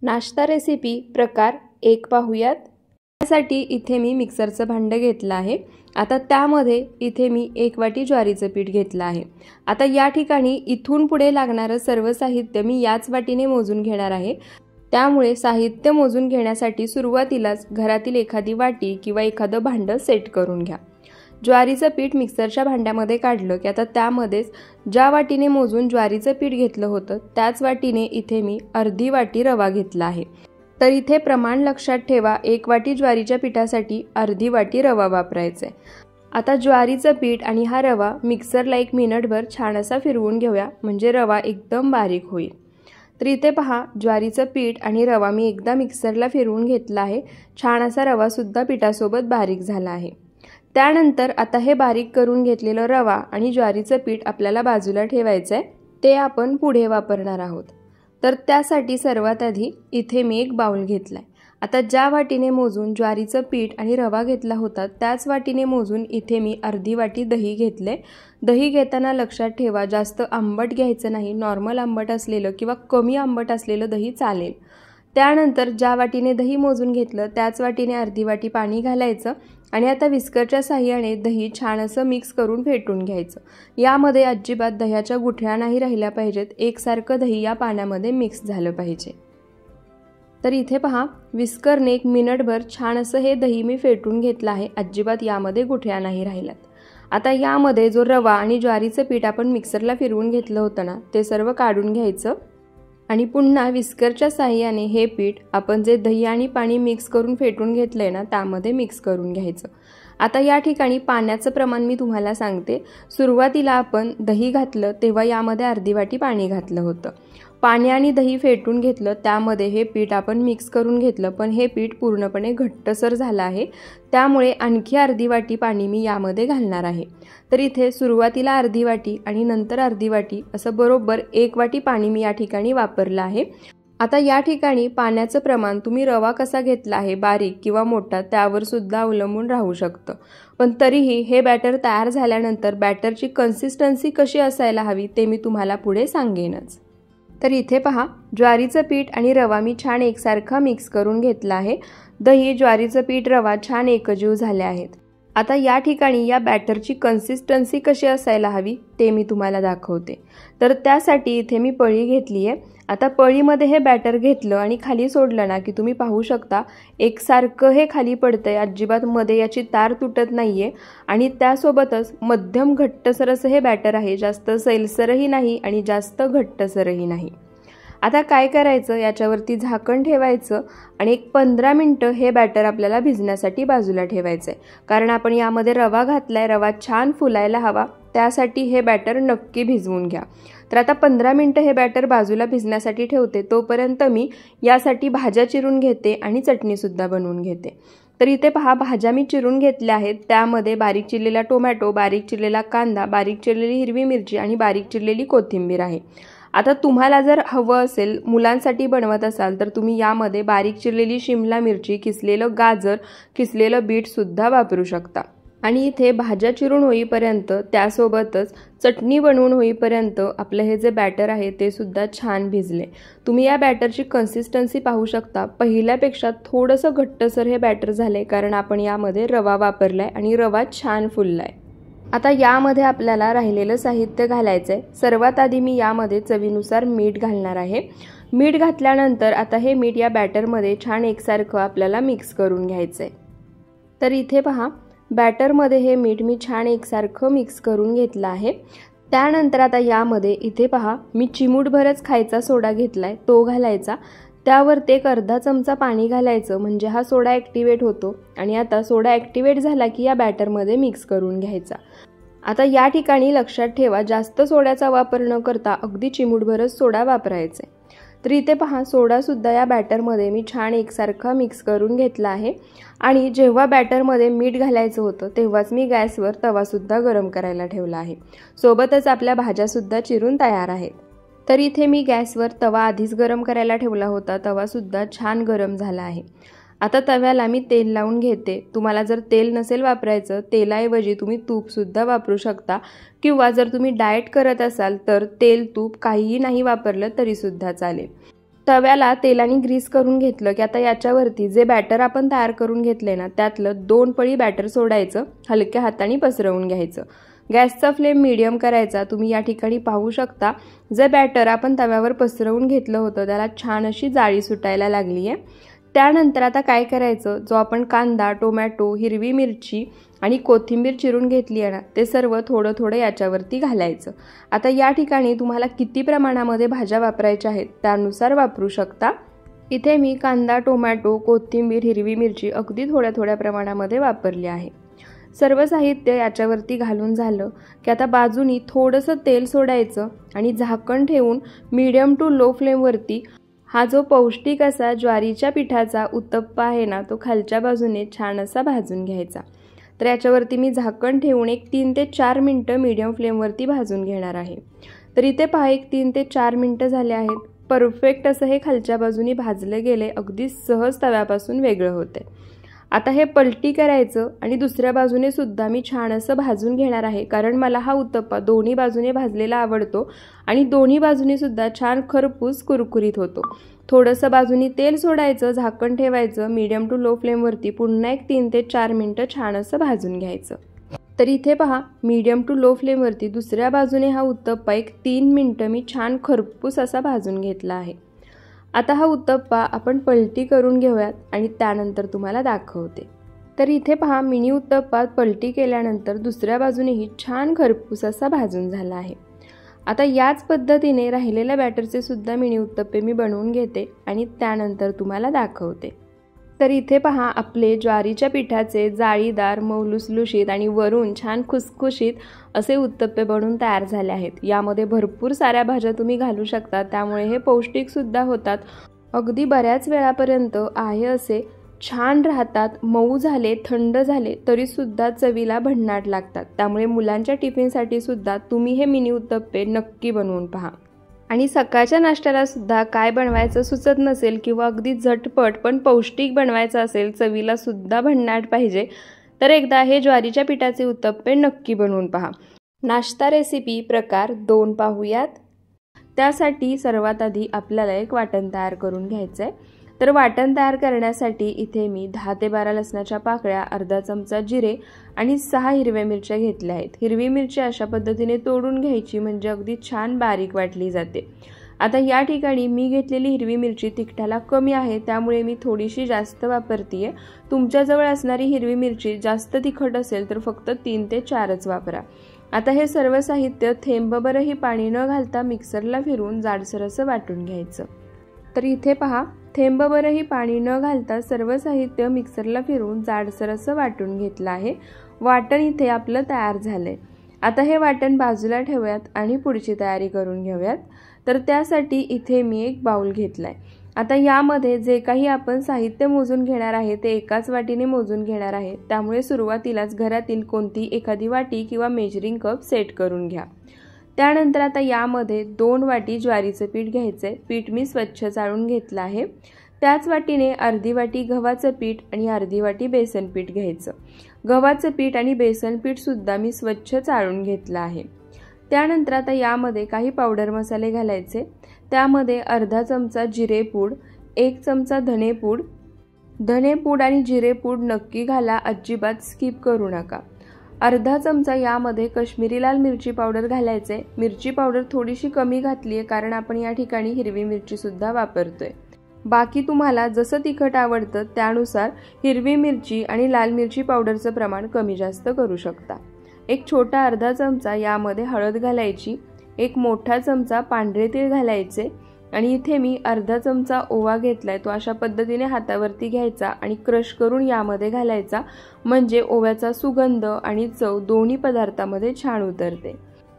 नाश्ता रेसिपी प्रकार 1 पाहूयात। त्यासाठी इथे मी मिक्सरचं भांडं घेतलं आहे। आता त्यामध्ये इथे मी 1 वाटी ज्वारीचं पीठ घेतलं आहे। आता या ठिकाणी इथून पुढे लागणारं सर्व साहित्य मी याच वाटीने मोजून घेणार आहे। त्यामुळे साहित्य मोजून घेण्यासाठी सुरुवातीलाच घरातील एखादी वाटी किंवा एखादं भांडं सेट करून घ्या। ज्वारीचं पीठ मिक्सरच्या भांड्यामध्ये काढलं की आता त्यामध्येच ज्या वाटीने मोजून ज्वारीचं पीठ घेतलं होतं त्याच वाटीने इथे मी अर्धी वाटी रवा घेतला आहे। तर इथे प्रमाण लक्षात ठेवा, 1 वाटी ज्वारीच्या पिठासाठी अर्धी वाटी रवा वापरायचा आहे। आता ज्वारीचं पीठ आणि हा रवा मिक्सरला 1 मिनिटभर छान असा फिरवून घेऊया, म्हणजे रवा एकदम बारीक होईल। तर इथे पहा, ज्वारीचं पीठ आणि रवा मी एकदा मिक्सरला फिरवून घेतला आहे। छान असा रवा सुद्धा पिठासोबत बारीक झाला आहे। त्यानंतर आता हे बारीक करून घेतलेलं रवा आणि ज्वारीचं पीठ आपल्याला बाजूला ठेवायचं आहे, ते आपण पुढे वापरणार आहोत। तर त्यासाठी सर्वात आधी इथे मी 1 बाउल घेतलाय। आता ज्या वाटीने मोजून ज्वारीचं पीठ आणि रवा घेतला होता त्याच वाटीने मोजून इथे मी अर्धी वाटी दही घेतले। दही घेताना लक्षात ठेवा, जास्त आंबट घ्यायचं नाही, नॉर्मल आंबट असलेलं किंवा कमी आंबट असलेलं दही चालेल। त्यानंतर ज्या वाटीने दही मोजून घेतलं त्याच वाटीने अर्धी वाटी पाणी घालायचं आणि आता विस्करच्या साहाय्याने दही छान असं मिक्स करून फेटून घ्यायचं। यामध्ये अजिबात दह्याच्या गुठळ्या नाही राहिल्या पाहिजेत, एकसारखं दही या पाण्यामध्ये मिक्स झालं पाहिजे। तर इथे पहा, विस्करने 1 मिनिटभर छान असं हे दही मी फेटून घेतलं आहे, अजिबात यामध्ये गुठळ्या नाही राहिल्यात। आता यामध्ये जो रवा आणि ज्वारीचं पीठ आपण मिक्सरला फिरवून घेतलं होतं ना, ते सर्व काढून घ्यायचं आणि पुन्हा विस्करच्या साहाय्याने हे पीठ आपण जे दही आणि पाणी मिक्स करून फेटून घेतलंय ना त्यामध्ये मिक्स करून घ्यायचं। आता या ठिकाणी पाण्याचं प्रमाण मी तुम्हाला सांगते। सुरुवातीला आपण दही घातलं तेव्हा यामध्ये अर्धी वाटी पाणी घातलं होतं। पाणी आणि दही फेटून घेतलं, त्यामध्ये हे पीठ आपण मिक्स करून घेतलं, पण हे पीठ पूर्णपणे घट्टसर झालं आहे, त्यामुळे आणखी अर्धी वाटी पाणी मी यामध्ये घालणार आहे। तर इथे सुरुवातीला अर्धी वाटी आणि नंतर अर्धी वाटी असं बरोबर 1 वाटी पाणी मी या ठिकाणी वापरलं आहे। आता या ठिकाणी पाण्याचं प्रमाण तुम्ही रवा कसा घेतला आहे, बारीक किंवा मोठा, त्यावर सुद्धा अवलंबून राहू शकतं। पण तरीही हे बॅटर तयार झाल्यानंतर बॅटरची कन्सिस्टन्सी कशी असायला हवी ते मी तुम्हाला पुढे सांगेनच। तर इथे पहा, ज्वारीचं पीठ आणि रवा मी छान एकसारखा मिक्स करून घेतला आहे। दही, ज्वारीचं पीठ, रवा छान एकजीव झाले आहेत। आता या ठिकाणी या बॅटरची कन्सिस्टन्सी कशी असायला हवी ते मी तुम्हाला दाखवते। तर त्यासाठी इथे मी पळी घेतली आहे। आता पळीमध्ये हे बॅटर घेतलं आणि खाली सोडलं ना की तुम्ही पाहू शकता एकसारखं हे खाली पडतंय, अजिबात मध्ये याची तार तुटत नाहीये आणि त्यासोबतच मध्यम घट्टसर असं हे बॅटर आहे, जास्त सैलसरही नाही आणि जास्त घट्टसरही नाही। आता काय करायचं, याच्यावरती झाकण ठेवायचं आणि 15 मिनिटं हे बॅटर आपल्याला भिजण्यासाठी बाजूला ठेवायचं आहे, कारण आपण यामध्ये रवा घातलाय, रवा छान फुलायला हवा, त्यासाठी हे बॅटर नक्की भिजवून घ्या। तर आता 15 मिनिटं हे बॅटर बाजूला भिजण्यासाठी ठेवते, तोपर्यंत मी यासाठी भाज्या चिरून घेते आणि चटणी सुद्धा बनवून घेते। तर इथे पहा, भाज्या मी चिरून घेतल्या आहेत। त्यामध्ये बारीक चिरलेला टोमॅटो, बारीक चिरलेला कांदा, बारीक चिरलेली हिरवी मिरची आणि बारीक चिरलेली कोथिंबीर आहे। आता तुम्हाला जर हवं असेल, मुलांसाठी बनवत असाल तर तुम्ही यामध्ये बारीक चिरलेली शिमला मिरची, किसलेलं गाजर, किसलेलं बीट सुद्धा वापरू शकता। आणि इथे भाज्या चिरून होईपर्यंत, त्यासोबतच चटणी बनवून होईपर्यंत आपलं हे जे बॅटर आहे ते सुद्धा छान भिजले। तुम्ही या बॅटरची कन्सिस्टन्सी पाहू शकता, पहिल्यापेक्षा थोडंसं घट्टसर हे बॅटर झाले, कारण आपण यामध्ये रवा वापरलाय आणि रवा छान फुललाय। आता यामध्ये आपल्याला राहिलेलं साहित्य घालायचं आहे। सर्वात आधी मी यामध्ये चवीनुसार मीठ घालणार आहे। मीठ घातल्यानंतर आता हे मीठ या बॅटरमध्ये छान एकसारखं आपल्याला मिक्स करून घ्यायचं आहे। तर इथे पहा, बॅटरमध्ये हे मीठ मी छान एकसारखं मिक्स करून घेतलं आहे। त्यानंतर आता यामध्ये इथे पहा, मी चिमूटभरच खायचा सोडा घेतलाय, तो घालायचा। त्यावरती 1 अर्धा चमचा पाणी घालायचं, म्हणजे हा सोडा ॲक्टिवेट होतो आणि आता सोडा ॲक्टिवेट झाला की या बॅटरमध्ये मिक्स करून घ्यायचा। आता या ठिकाणी लक्षात ठेवा, जास्त सोड्याचा वापर न करता अगदी चिमूटभरच सोडा वापरायचा आहे। तर इथे पहा, सोडासुद्धा या बॅटरमध्ये मी छान एकसारखा मिक्स करून घेतला आहे आणि जेव्हा बॅटरमध्ये मीठ घालायचं होतं तेव्हाच मी गॅसवर तवासुद्धा गरम करायला ठेवला आहे। सोबतच आपल्या भाज्यासुद्धा चिरून तयार आहेत। तर इथे मी गॅसवर तवा आधीच गरम करायला ठेवला होता, तवासुद्धा छान गरम झाला आहे। आता तव्याला मी तेल लावून घेते। तुम्हाला जर तेल नसेल वापरायचं, तेलाऐवजी तुम्ही तूपसुद्धा वापरू शकता, किंवा जर तुम्ही डाएट करत असाल तर तेल तूप काहीही नाही वापरलं तरीसुद्धा चालेल। तव्याला तेलाने ग्रीस करून घेतलं की आता याच्यावरती जे बॅटर आपण तयार करून घेतले ना त्यातलं 2 पळी बॅटर सोडायचं, हलक्या हाताने पसरवून घ्यायचं। गॅसचा फ्लेम मीडियम करायचा। तुम्ही या ठिकाणी पाहू शकता जे बॅटर आपण तव्यावर पसरवून घेतलं होतं त्याला छान अशी जाळी सुटायला लागली आहे। त्यानंतर आता काय करायचं, जो आपण कांदा, टोमॅटो, हिरवी मिरची आणि कोथिंबीर चिरून घेतली आहे ना ते सर्व थोडं थोडं याच्यावरती घालायचं। आता या ठिकाणी तुम्हाला किती प्रमाणामध्ये भाज्या वापरायच्या आहेत त्यानुसार वापरू शकता। इथे मी कांदा, टोमॅटो, कोथिंबीर, हिरवी मिरची अगदी थोड्या थोड्या प्रमाणामध्ये वापरली आहे। सर्व साहित्य याच्यावरती घालून झालं की आता बाजूनी थोडंसं तेल सोडायचं आणि झाकण ठेवून मीडियम टू लो फ्लेमवरती हा जो पौष्टिक असा ज्वारीच्या पिठाचा उत्तप्पा आहे ना तो खालच्या बाजूने छान असा भाजून घ्यायचा। तर याच्यावरती मी झाकण ठेवून एक 3 ते 4 मिनिटं मीडियम फ्लेमवरती भाजून घेणार आहे। तर इथे पहा एक 3 ते 4 मिनिटं झाले आहेत। परफेक्ट असं हे खालच्या बाजूने भाजले गेले, अगदी सहज तव्यापासून वेगळं होते। आता हे पलटी करायचं आणि दुसऱ्या बाजूने सुद्धा मी छान असं भाजून घेणार आहे, कारण मला हा उत्तप्पा दोन्ही बाजूने भाजलेला आवडतो आणि दोन्ही बाजूने सुद्धा छान खरपूस कुरकुरीत होतो। थोडंसं बाजूनी तेल सोडायचं, झाकण ठेवायचं, मीडियम टू लो फ्लेमवरती पुन्हा एक 3 ते 4 मिनिटं छान असं भाजून घ्यायचं। तर इथे पहा मीडियम टू लो फ्लेमवरती दुसऱ्या बाजूने हा उत्तप्पा एक 3 मिनिटं मी छान खरपूस असा भाजून घेतला आहे। आता हा उत्तप्पा आपण पलटी करून घेऊयात आणि त्यानंतर तुम्हाला दाखवते। तर इथे पहा मिनी उत्तप्पा पलटी केल्यानंतर दुसऱ्या बाजूनेही छान खरपूस असा भाजून झाला आहे। आता याच पद्धतीने राहिलेल्या बॅटरचे सुद्धा मिनी उत्तप्पे मी बनवून घेते आणि त्यानंतर तुम्हाला दाखवते। तर इथे पहा आपले ज्वारीच्या पिठाचे जाळीदार, मऊ लुसलुशीत आणि वरून छान खुसखुशीत असे उत्तप्पे बनवून तयार झाले आहेत। यामध्ये भरपूर साऱ्या भाज्या तुम्ही घालू शकता, त्यामुळे हे पौष्टिक सुद्धा होतात। अगदी बऱ्याच वेळापर्यंत आहे असे छान राहतात, मऊ झाले, थंड झाले तरी सुद्धा चवीला भन्नाट लागतात। त्यामुळे मुलांच्या टिफिनसाठी सुद्धा तुम्ही हे मिनी उत्तप्पे नक्की बनवून पहा। आणि सकाळच्या नाश्त्याला सुद्धा काय बनवायचं सुचत नसेल किंवा अगदी झटपट पण पौष्टिक बनवायचं असेल, चवीला सुद्धा भन्नाट पाहिजे, तर एकदा हे ज्वारीच्या पिठाचे उत्तप्पे नक्की बनवून पहा। नाश्ता रेसिपी प्रकार 2 पाहूयात। त्यासाठी सर्वात आधी आपल्याला एक वाटण तयार करून घ्यायचं आहे। तर वाटण तयार करण्यासाठी इथे मी 10 ते 12 लसणाच्या पाकळ्या, अर्धा चमचा जिरे आणि 6 हिरव्या मिरच्या घेतल्या आहेत। हिरवी मिरची अशा पद्धतीने तोडून घ्यायची म्हणजे अगदी छान बारीक वाटली जाते। आता या ठिकाणी मी घेतलेली हिरवी मिरची तिखटाला कमी आहे, त्यामुळे मी थोडीशी जास्त वापरतीये। तुमच्याजवळ असणारी हिरवी मिरची जास्त तिखट असेल तर फक्त 3 ते 4च वापरा। आता हे सर्व साहित्य थेंबभरही पाणी न घालता मिक्सरला फिरवून जाडसर असं वाटून घ्यायचं। तर इथे पहा थेंबभरही पाणी न घालता सर्व साहित्य मिक्सरला फिरवून जाडसर असं वाटून घेतलं आहे। वाटण इथे आपलं तयार झालंय। आता हे वाटण बाजूला ठेवूयात आणि पुढची तयारी करून घेऊयात। तर त्यासाठी इथे मी एक बाउल घेतलाय। आता यामध्ये जे काही आपण साहित्य मोजून घेणार आहे ते एकाच वाटीने मोजून घेणार आहे, त्यामुळे सुरुवातीलाच घरातील कोणती एखादी वाटी किंवा मेजरिंग कप सेट करून घ्या। त्यानंतर आता यामध्ये 2 वाटी ज्वारीचं पीठ घ्यायचंय। पीठ मी स्वच्छ चाळून घेतलं आहे। त्याच वाटीने अर्धी वाटी गव्हाचं पीठ आणि अर्धी वाटी बेसन पीठ घ्यायचं। गव्हाचं पीठ आणि बेसन पीठ सुद्धा मी स्वच्छ चाळून घेतलं आहे। त्यानंतर आता यामध्ये काही पावडर मसाले घालायचे। त्यामध्ये अर्धा चमचा जिरेपूड, 1 चमचा धनेपूड। धनेपूड आणि जिरेपूड नक्की घाला, अजिबात स्किप करू नका। अर्धा चमचा यामध्ये काश्मीरी लाल मिरची पावडर घालायचे। मिरची पावडर थोडीशी कमी घातली आहे कारण आपण या ठिकाणी हिरवी मिरची सुद्धा वापरतोय। बाकी तुम्हाला जसं तिखट आवडतं त्यानुसार हिरवी मिरची आणि लाल मिरची पावडरचं प्रमाण कमी जास्त करू शकता। एक छोटा अर्धा चमचा यामध्ये हळद घालायची। एक मोठा चमचा पांढरे तीळ घालायचे आणि इथे मी अर्धा चमचा ओवा घेतलाय। तो अशा पद्धतीने हातावरती घ्यायचा आणि क्रश करून यामध्ये घालायचा, म्हणजे ओव्याचा सुगंध आणि चव दोन्ही पदार्थामध्ये छान उतरते।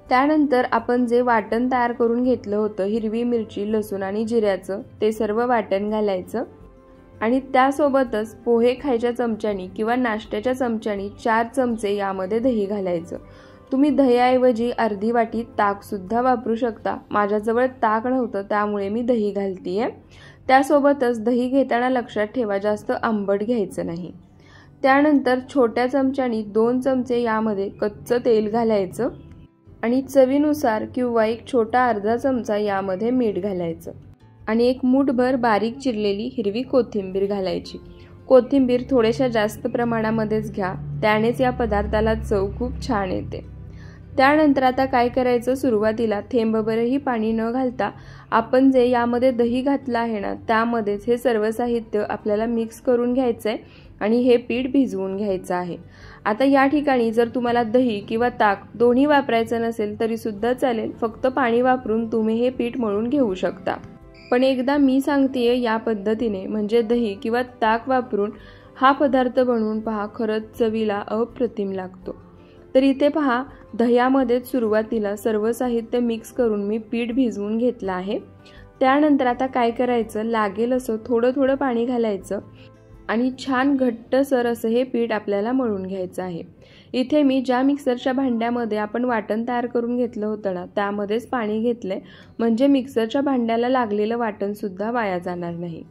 त्यानंतर आपण जे वाटण तयार करून घेतलं होतं हिरवी मिरची, लसूण आणि जिऱ्याचं, ते सर्व वाटण घालायचं आणि त्यासोबतच पोहे खायच्या चमच्यानी किंवा नाश्त्याच्या चमच्यानी 4 चमचे यामध्ये दही घालायचं। तुम्ही दह्याऐवजी अर्धी वाटी ताक सुद्धा वापरू शकता। माझ्याजवळ ताक नव्हतं त्यामुळे मी दही घालतीये। त्यासोबतच दही घेताना लक्षात ठेवा जास्त आंबट घ्यायचं नाही। त्यानंतर छोट्या चमच्यानी 2 चमचे यामध्ये कच्चं तेल घालायचं आणि चवीनुसार किंवा एक छोटा अर्धा चमचा यामध्ये मीठ घालायचं। आणि एक मूठभर बारीक चिरलेली हिरवी कोथिंबीर घालायची। कोथिंबीर थोड्याशा जास्त प्रमाणामध्येच घ्या, त्यानेच या पदार्थाला चव खूप छान येते। त्यानंतर आता काय करायचं, सुरुवातीला थेंबभरही पाणी न घालता आपण जे यामध्ये दही घातलं आहे ना, त्यामध्येच हे सर्व साहित्य आपल्याला मिक्स करून घ्यायचं आहे आणि हे पीठ भिजवून घ्यायचं आहे। आता या ठिकाणी जर तुम्हाला दही किंवा ताक दोन्ही वापरायचं नसेल तरी सुद्धा चालेल, फक्त पाणी वापरून तुम्ही हे पीठ मळून घेऊ शकता। पण एकदा मी सांगतेय या पद्धतीने, म्हणजे दही किंवा ताक वापरून हा पदार्थ बनवून पहा, खरंच चवीला अप्रतिम लागतो। तर इथे पहा, दह्यामध्ये सुरुवातीला सर्व साहित्य मिक्स करून मी पीठ भिजवून घेतलं आहे। त्यानंतर आता काय करायचं, लागेल असं थोडं थोडं पाणी घालायचं आणि छान घट्टसर असं हे पीठ आपल्याला मळून घ्यायचं आहे। इथे मी ज्या मिक्सरच्या भांड्यामध्ये आपण वाटण तयार करून घेतलं होतं ना, त्यामध्येच पाणी घेतलंय, म्हणजे मिक्सरच्या भांड्याला लागलेलं वाटण सुद्धा वाया जाणार नाही।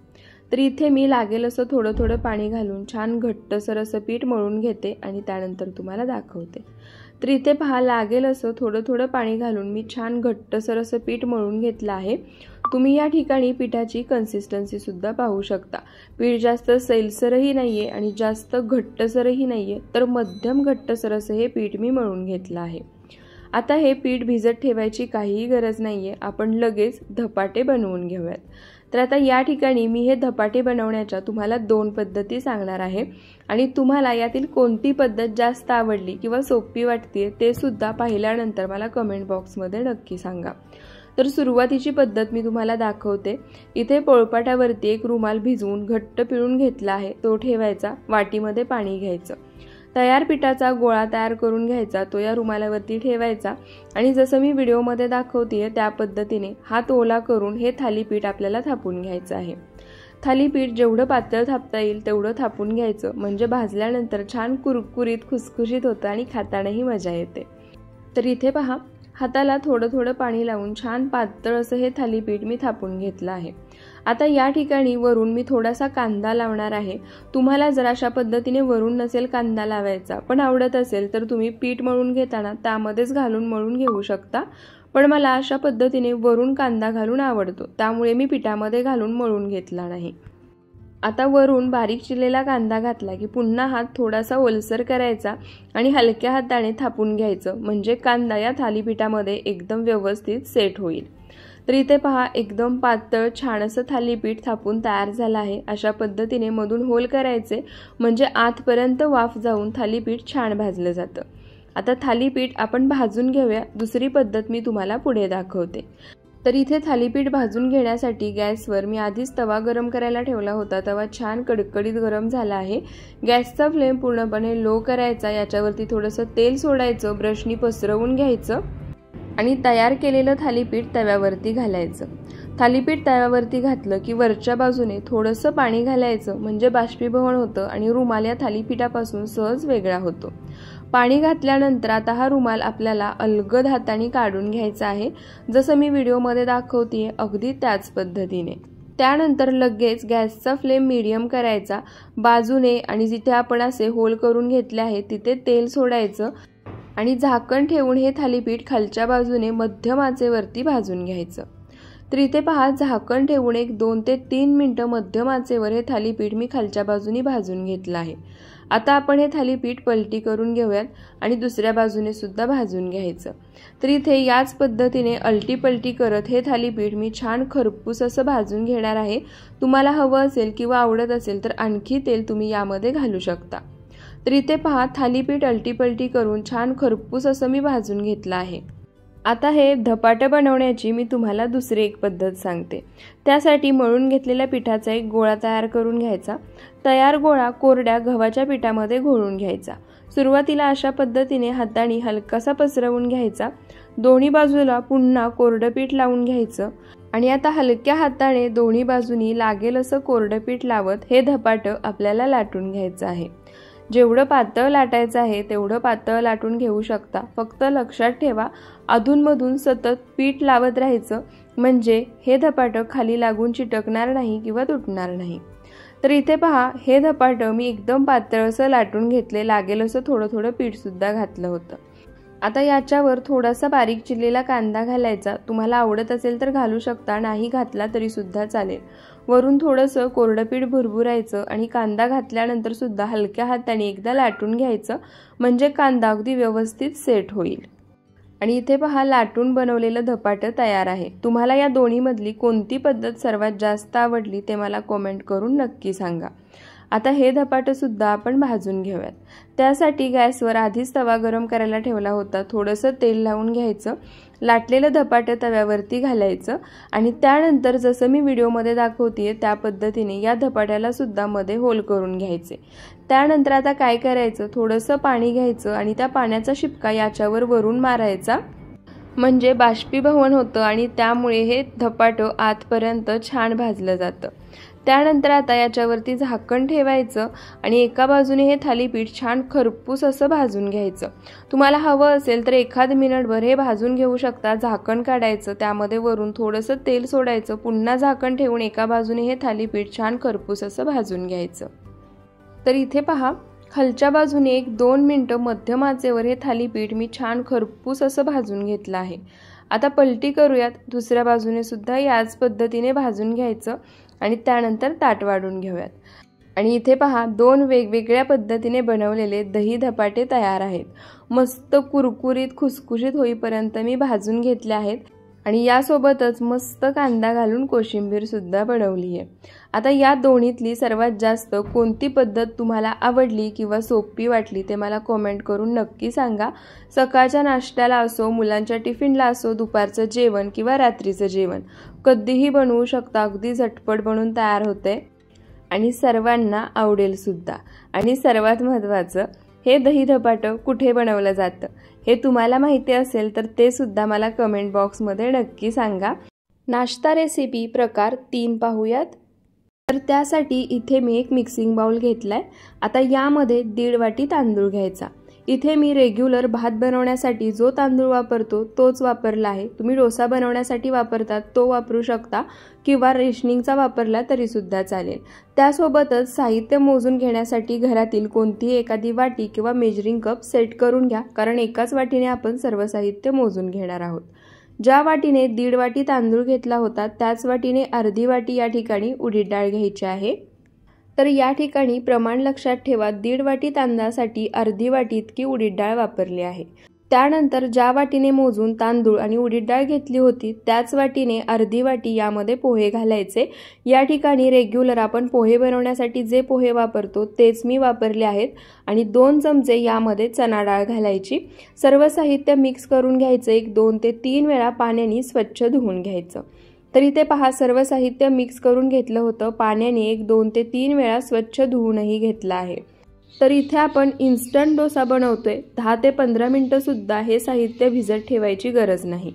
तर इथे मी लागेल असं थोडं थोडं पाणी घालून छान घट्टसर असं पीठ मळून घेते आणि त्यानंतर तुम्हाला दाखवते। तर इथे पहा, लागेल असं थोडं थोडं पाणी घालून मी छान घट्टसर असं पीठ मळून घेतलं आहे। तुम्ही या ठिकाणी पिठाची कन्सिस्टन्सी सुद्धा पाहू शकता। पीठ जास्त सैलसरही नाहीये आणि जास्त घट्टसरही नाहीये, तर मध्यम घट्टसर असं हे पीठ मी मळून घेतलं आहे। आता हे पीठ भिजत ठेवायची काहीही गरज नाहीये, आपण लगेच धपाटे बनवून घेऊयात। तर आता या ठिकाणी मी हे धपाटे बनवण्याच्या तुम्हाला 2 पद्धती सांगणार आहे आणि तुम्हाला यातील कोणती पद्धत जास्त आवडली किंवा सोपी वाटते ते सुद्धा पाहिल्यानंतर मला कमेंट बॉक्समध्ये नक्की सांगा। तर सुरुवातीची पद्धत मी तुम्हाला दाखवते। इथे पोळपाटावरती एक रुमाल भिजवून घट्ट पिळून घेतला आहे, तो ठेवायचा, वाटीमध्ये पाणी घ्यायचं, तयार पिठाचा गोळा तयार करून घ्यायचा, तो या रुमालावरती ठेवायचा आणि जसं मी व्हिडिओमध्ये दाखवतेय त्या पद्धतीने हात ओला करून हे थालीपीठ आपल्याला थापून घ्यायचं आहे। थालीपीठ जेवढं पातळ थापता येईल तेवढं थापून घ्यायचं, म्हणजे भाजल्यानंतर छान कुरकुरीत खुसखुशीत होतं आणि खातानाही मजा येते। तर इथे पहा, हाताला थोडं थोडं पाणी लावून छान पातळ असं हे थालीपीठ मी थापून घेतलं आहे। आता या ठिकाणी वरून मी थोडासा कांदा लावणार आहे। तुम्हाला जर अशा पद्धतीने वरून नसेल कांदा लावायचा पण आवडत असेल तर तुम्ही पीठ मळून घेताना त्यामध्येच घालून मळून घेऊ शकता, पण मला अशा पद्धतीने वरून कांदा घालून आवडतो, त्यामुळे मी पिठामध्ये घालून मळून घेतला नाही। आता वरून बारीक चिरलेला कांदा घातला की पुन्हा हात थोडासा ओलसर करायचा आणि हलक्या हाताने थापून घ्यायचं, म्हणजे कांदा या थालीपीठामध्ये एकदम व्यवस्थित सेट होईल। तर इथे पहा, एकदम पातळ छान असं थालीपीठ थापून तयार झालं आहे। अशा पद्धतीने मधून होल करायचे, म्हणजे आतपर्यंत वाफ जाऊन थालीपीठ छान भाजलं जातं। आता थालीपीठ आपण भाजून घेऊया, दुसरी पद्धत मी तुम्हाला पुढे दाखवते। तर इथे थालीपीठ भाजून घेण्यासाठी गॅसवर मी आधीच तवा गरम करायला ठेवला होता। तवा छान कडकडीत गरम झाला आहे। गॅसचा फ्लेम पूर्णपणे लो करायचा, याच्यावरती थोडंसं तेल सोडायचं, ब्रशनी पसरवून घ्यायचं आणि तयार केलेलं थालीपीठ तव्यावरती घालायचं। थालीपीठ तव्यावरती घातलं की वरच्या बाजूने थोडंसं पाणी घालायचं, म्हणजे बाष्पीभवन होतं आणि रुमाल या थालीपीठापासून सहज वेगळा होतो। पाणी घातल्यानंतर आता हा रुमाल आपल्याला अलगद हाताने काढून घ्यायचा आहे, जसं मी व्हिडिओमध्ये दाखवतेय अगदी त्याच पद्धतीने। त्यानंतर लगेच गॅसचा फ्लेम मीडियम करायचा, बाजूने आणि जिथे आपण असे होल करून घेतले आहे तिथे तेल सोडायचं आणि झाकण ठेवून हे थालीपीठ खालच्या बाजूने मध्यम आचेवरती भाजून घ्यायचं। तर इथे पहा, झाकण ठेवून एक 2 ते 3 मिनिटं मध्यम आचेवर हे थालीपीठ मी खालच्या बाजूने भाजून घेतलं आहे। आता आपण हे थालीपीठ पलटी करून घेऊयात आणि दुसऱ्या बाजूने सुद्धा भाजून घ्यायचं। तर इथे याच पद्धतीने अलटी पलटी करत हे थालीपीठ मी छान खरपूस असं भाजून घेणार आहे। तुम्हाला हवं असेल किंवा आवडत असेल तर आणखी तेल तुम्ही यामध्ये घालू शकता। तर इथे पहा, थालीपीठ अलटी पलटी करून छान खरपूस असं मी भाजून घेतलं आहे। आता हे धपाटे बनवण्याची मी तुम्हाला दुसरी एक पद्धत सांगते। त्यासाठी मळून घेतलेल्या पिठाचा एक गोळा तयार करून घ्यायचा। तयार गोळा कोरड्या गव्हाच्या पिठामध्ये घोळून घ्यायचा। सुरुवातीला अशा पद्धतीने हाताने हलकासा पसरवून घ्यायचा, दोन्ही बाजूला पुन्हा कोरडं पीठ लावून घ्यायचं आणि आता हलक्या हाताने दोन्ही बाजूनी लागेल असं कोरडं पीठ लावत हे धपाटं आपल्याला लाटून घ्यायचं आहे। जेवढं पातळ लाटायचं आहे तेवढं पातळ लाटून घेऊ शकता, फक्त लक्षात ठेवा अधूनमधून सतत पीठ लावत राहायचं, म्हणजे हे धपाटं खाली लागून चिटकणार नाही किंवा तुटणार नाही। तर इथे पहा, हे धपाटं मी एकदम पातळ असं लाटून घेतले, लागेल असं थोडं थोडं पीठ सुद्धा घातलं होतं। आता याच्यावर थोडासा बारीक चिरलेला कांदा घालायचा, तुम्हाला आवडत असेल तर घालू शकता, नाही घातला तरी सुद्धा चालेल। वरून थोडंसं कोरडं पीठ भुरभुरायचं आणि कांदा घातल्यानंतर सुद्धा हलक्या हाताने एकदा लाटून घ्यायचं, म्हणजे कांदा अगदी व्यवस्थित सेट होईल। आणि इथे पहा लाटून बनवलेलं धपाटं तयार आहे। तुम्हाला या दोन्हीमधली कोणती पद्धत सर्वात जास्त आवडली ते मला कमेंट करून नक्की सांगा। आता हे धपाटं सुद्धा आपण भाजून घेऊयात। त्यासाठी गॅसवर आधीच तवा गरम करायला ठेवला होता, थोडंसं तेल लावून घ्यायचं, लाटलेलं धपाटं तव्यावरती घालायचं आणि त्यानंतर जसं मी व्हिडिओमध्ये दाखवतेय त्या पद्धतीने या धपाट्याला सुद्धा मध्ये होल करून घ्यायचे। त्यानंतर आता काय करायचं, थोडंसं पाणी घ्यायचं आणि त्या पाण्याचा शिपका याच्यावर वरून मारायचा, म्हणजे बाष्पीभवन होतं आणि त्यामुळे हे धपाटं आतपर्यंत छान भाजलं जातं। त्यानंतर आता याच्यावरती झाकण ठेवायचं आणि एका बाजूने हे थालीपीठ छान खरपूस असं भाजून घ्यायचं। तुम्हाला हवं असेल तर एखाद मिनिटभर हे भाजून घेऊ शकता। झाकण काढायचं, त्यामध्ये वरून थोडंसं तेल सोडायचं, पुन्हा झाकण ठेवून एका बाजूने हे थालीपीठ छान खरपूस असं भाजून घ्यायचं। तर इथे पहा खालच्या बाजूने 1-2 मिनिटं मध्यम आचेवर हे थालीपीठ मी छान खरपूस असं भाजून घेतलं आहे। आता पलटी करूयात, दुसऱ्या बाजूने सुद्धा याच पद्धतीने भाजून घ्यायचं आणि त्यानंतर ताट वाढून घेऊयात। आणि इथे पहा 2 वेगवेगळ्या पद्धतीने बनवलेले दही धपाटे तयार आहेत। मस्त कुरकुरीत खुसखुशीत होईपर्यंत मी भाजून घेतले आहेत आणि यासोबतच मस्त कांदा घालून कोशिंबीर सुद्धा बनवली आहे। आता या दोन्हीतली सर्वात जास्त कोणती पद्धत तुम्हाला आवडली किंवा सोपी वाटली ते मला कमेंट करून नक्की सांगा। सकाळच्या नाश्त्याला असो, मुलांच्या टिफिनला असो, दुपारचं जेवण किंवा रात्रीचं जेवण कधीही बनवू शकता, अगदी झटपट बनून तयार होते आणि सर्वांना आवडेल सुद्धा। आणि सर्वात महत्त्वाचं, हे दही धपाटं कुठे बनवलं जातं हे तुम्हाला माहिती असेल तर ते सुद्धा मला कमेंट बॉक्समध्ये नक्की सांगा। नाश्ता रेसिपी प्रकार 3 पाहूयात। तर त्यासाठी इथे मी एक मिक्सिंग बाउल घेतलाय। आता यामध्ये 1.5 वाटी तांदूळ घ्यायचा। इथे मी रेग्युलर भात बनवण्यासाठी जो तांदूळ वापरतो तोच वापरला आहे। तुम्ही डोसा बनवण्यासाठी वापरतात तो वापरू शकता किंवा रेशनिंगचा वापरला तरी सुद्धा चालेल। त्यासोबतच साहित्य मोजून घेण्यासाठी घरातील कोणतीही एखादी वाटी किंवा मेजरिंग कप सेट करून घ्या, कारण एकाच वाटीने आपण सर्व साहित्य मोजून घेणार आहोत। ज्या वाटीने 1.5 वाटी तांदूळ घेतला होता त्याच वाटीने अर्धी वाटी या ठिकाणी उडीद डाळ घ्यायची आहे। तर या ठिकाणी प्रमाण लक्षात ठेवा, 1.5 वाटी तांदळासाठी अर्धी वाटी इतकी उडीद डाळ वापरली आहे। त्यानंतर ज्या वाटीने मोजून तांदूळ आणि उडीद डाळ घेतली होती त्याच वाटीने अर्धी वाटी यामध्ये पोहे घालायचे। या ठिकाणी रेग्युलर आपण पोहे बनवण्यासाठी जे पोहे वापरतो तेच मी वापरले आहेत आणि 2 चमचे यामध्ये चणा डाळ घालायची। सर्व साहित्य मिक्स करून घ्यायचं, 1-2 ते 3 वेळा पाण्याने स्वच्छ धुवून घ्यायचं। तर इथे पहा सर्व साहित्य मिक्स करून घेतलं होतं, पाण्याने 1-2 ते 3 वेळा स्वच्छ धुवूनही घेतलं आहे। तर इथे आपण इन्स्टंट डोसा बनवतोय, 10 ते 15 मिनिटं सुद्धा हे साहित्य भिजत ठेवायची गरज नाही।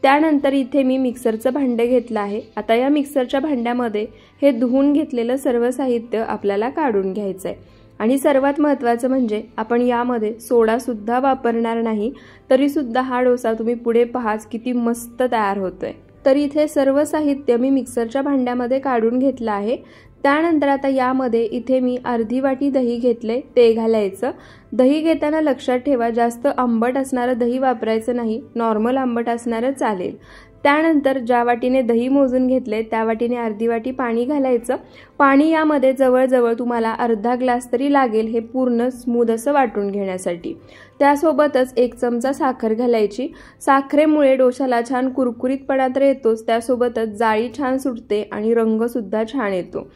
त्यानंतर इथे मी मिक्सरचं भांडं घेतलं आहे। आता या मिक्सरच्या भांड्यामध्ये हे धुवून घेतलेलं सर्व साहित्य आपल्याला काढून घ्यायचं आहे आणि सर्वात महत्त्वाचं म्हणजे आपण यामध्ये सोडा सुद्धा वापरणार नाही, तरी सुद्धा हा डोसा तुम्ही पुढे पहाच किती मस्त तयार होतोय। तर इथे सर्व साहित्य मी मिक्सरच्या भांड्यामध्ये काढून घेतलं आहे। त्यानंतर आता यामध्ये इथे मी अर्धी वाटी दही घेतले, ते घालायचं। दही घेताना लक्षात ठेवा जास्त आंबट असणारं दही वापरायचं नाही, नॉर्मल आंबट असणारं चालेल। त्यानंतर ज्या वाटीने दही मोजून घेतले त्या वाटीने अर्धी वाटी पाणी घालायचं। पाणी यामध्ये जवळजवळ तुम्हाला अर्धा ग्लास तरी लागेल हे पूर्ण स्मूथ असं वाटून घेण्यासाठी। त्यासोबतच 1 चमचा साखर घालायची। साखरेमुळे डोशाला छान कुरकुरीतपणा तर येतोच, त्यासोबतच जाळी छान सुटते आणि रंग सुद्धा छान येतो।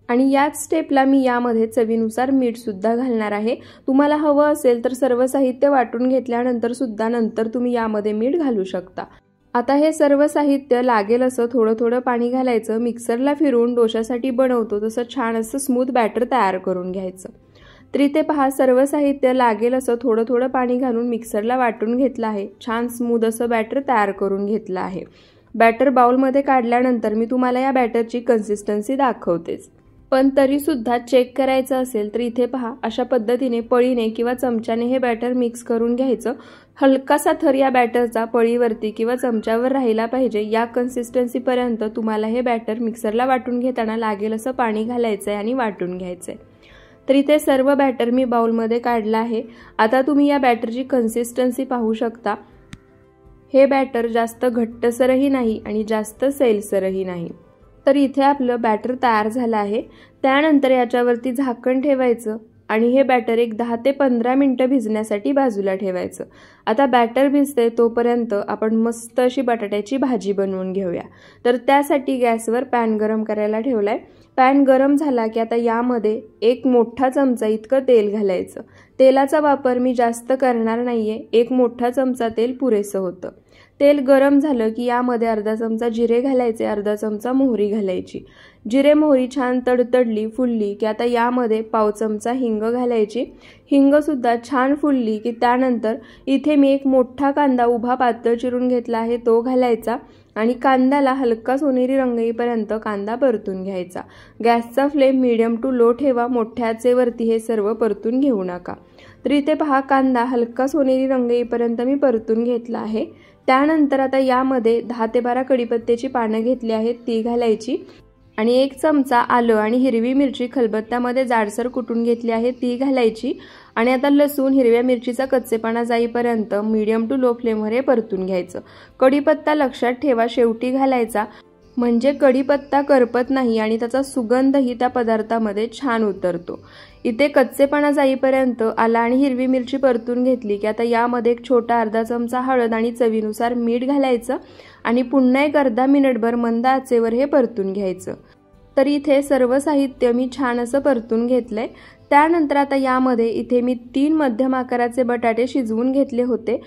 आणि याच स्टेपला मी यामध्ये चवीनुसार मीठ सुद्धा घालणार आहे। तुम्हाला हवं असेल तर सर्व साहित्य वाटून घेतल्यानंतर सुद्धा नंतर तुम्ही यामध्ये मीठ घालू शकता। आता हे सर्व साहित्य लागेल असं थोडं थोडं पाणी घालायचं, मिक्सरला फिरवून डोशासाठी बनवतो तसं छान असं स्मूथ बॅटर तयार करून घ्यायचं। तर इथे पहा सर्व साहित्य लागेल असं थोडं थोडं पाणी घालून मिक्सरला वाटून घेतलं आहे, छान स्मूथ असं बॅटर तयार करून घेतलं आहे। बॅटर बाउलमध्ये काढल्यानंतर मी तुम्हाला या बॅटरची कन्सिस्टन्सी दाखवतेच, पण तरी सुद्धा चेक करायचं असेल तर इथे पहा अशा पद्धतीने पळीने किंवा चमच्याने हे बॅटर मिक्स करून घ्यायचं। हलकासा थर या बॅटरचा पळीवरती किंवा चमच्यावर राहिला पाहिजे, या कन्सिस्टन्सी पर्यंत तुम्हाला हे बॅटर मिक्सरला वाटून घेताना लागेल असं पाणी घालायचंय आणि वाटून घ्यायचंय। तर इथे सर्व बॅटर मी बाउलमध्ये काढलं आहे। आता तुम्ही या बॅटरची कन्सिस्टन्सी पाहू शकता। हे बॅटर जास्त घट्टसरही नाही आणि जास्त सैलसरही नाही। तर इथे आपलं बॅटर तयार झालं आहे। त्यानंतर याच्यावरती झाकण ठेवायचं आणि हे बॅटर एक 10 ते 15 मिनिटं भिजण्यासाठी बाजूला ठेवायचं। आता बॅटर भिजते तोपर्यंत आपण मस्त अशी बटाट्याची भाजी बनवून घेऊया। तर त्यासाठी गॅसवर पॅन गरम करायला ठेवलाय। पॅन गरम झाला की आता यामध्ये एक मोठा चमचा इतकं तेल घालायचं। तेलाचा वापर मी जास्त करणार नाहीये, एक मोठा चमचा तेल पुरेसं होतं। तेल गरम झालं की यामध्ये अर्धा चमचा जिरे घालायचे, अर्धा चमचा मोहरी घालायची। जिरे मोहरी छान तडतडली फुलली की आता यामध्ये पाव चमचा हिंग घालायची। हिंग सुद्धा छान फुलली की त्यानंतर इथे मी एक मोठा कांदा उभा पातळ चिरून घेतला आहे तो घालायचा आणि कांद्याला हलका सोनेरी रंग येईपर्यंत कांदा परतून घ्यायचा। गॅसचा फ्लेम मीडियम टू लो ठेवा, मोठ्या आचेवरती हे सर्व परतून घेऊ नका। तर इथे पहा कांदा हलका सोनेरी रंग येईपर्यंत मी परतून घेतला आहे। त्यानंतर आता यामध्ये 10 ते 12 कढीपत्त्याची पानं घेतली आहेत ती घालायची आणि एक चमचा आलं आणि हिरवी मिरची खलबत्त्यामध्ये जाडसर कुटून घेतली आहे ती घालायची आणि आता लसूण हिरव्या मिरचीचा कच्चेपणा जाईपर्यंत मीडियम टू लो फ्लेमवर हे परतून घ्यायचं। कढीपत्ता लक्षात ठेवा शेवटी घालायचा, म्हणजे कढीपत्ता करपत नाही आणि त्याचा सुगंधही त्या पदार्थामध्ये छान उतरतो। इथे कच्चेपणा जाईपर्यंत आला आणि हिरवी मिरची परतून घेतली की आता यामध्ये एक छोटा अर्धा चमचा हळद आणि चवीनुसार मीठ घालायचं आणि पुन्हा एक अर्धा मिनिटभर मंद आचेवर हे परतून घ्यायचं। तर इथे सर्व साहित्य मी छान असं परतून घेतलंय। त्यानंतर आता यामध्ये इथे मी 3 मध्यम आकाराचे बटाटे शिजवून घेतले होते।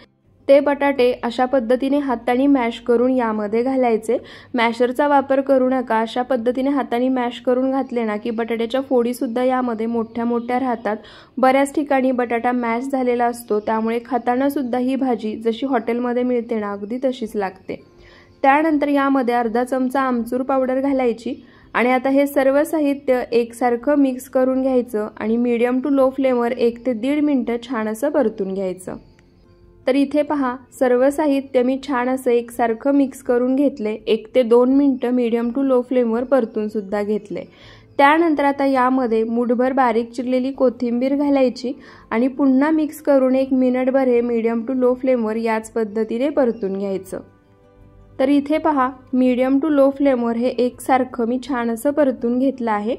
ते बटाटे अशा पद्धतीने हाताने मॅश करून यामध्ये घालायचे। मॅशरचा वापर करू नका, अशा पद्धतीने हाताने मॅश करून घातले ना की बटाट्याच्या फोडी सुद्धा यामध्ये मोठ्या मोठ्या राहतात। बऱ्याच ठिकाणी बटाटा मॅश झालेला असतो त्यामुळे खाताना सुद्धा ही भाजी जशी हॉटेलमध्ये मिळते ना अगदी तशीच लागते। त्यानंतर यामध्ये अर्धा चमचा आमचूर पावडर घालायची आणि आता हे सर्व साहित्य एकसारखं मिक्स करून घ्यायचं आणि मीडियम टू लो फ्लेमवर 1 ते 1.5 मिनिटं छान असं परतून घ्यायचं। तर इथे पहा सर्व साहित्य मी छान असं एकसारखं मिक्स करून घेतले। 1 ते 2 मिनिटं मीडियम टू लो फ्लेमवर परतून सुद्धा घेतले। त्यानंतर आता यामध्ये मुठभर बारीक चिरलेली कोथिंबीर घालायची आणि पुन्हा मिक्स करून 1 मिनिटभर हे मीडियम टू लो फ्लेमवर याच पद्धतीने परतून घ्यायचं। तर इथे पहा मीडियम टू लो फ्लेमवर हे एकसारखं मी छान असं परतून घेतलं आहे।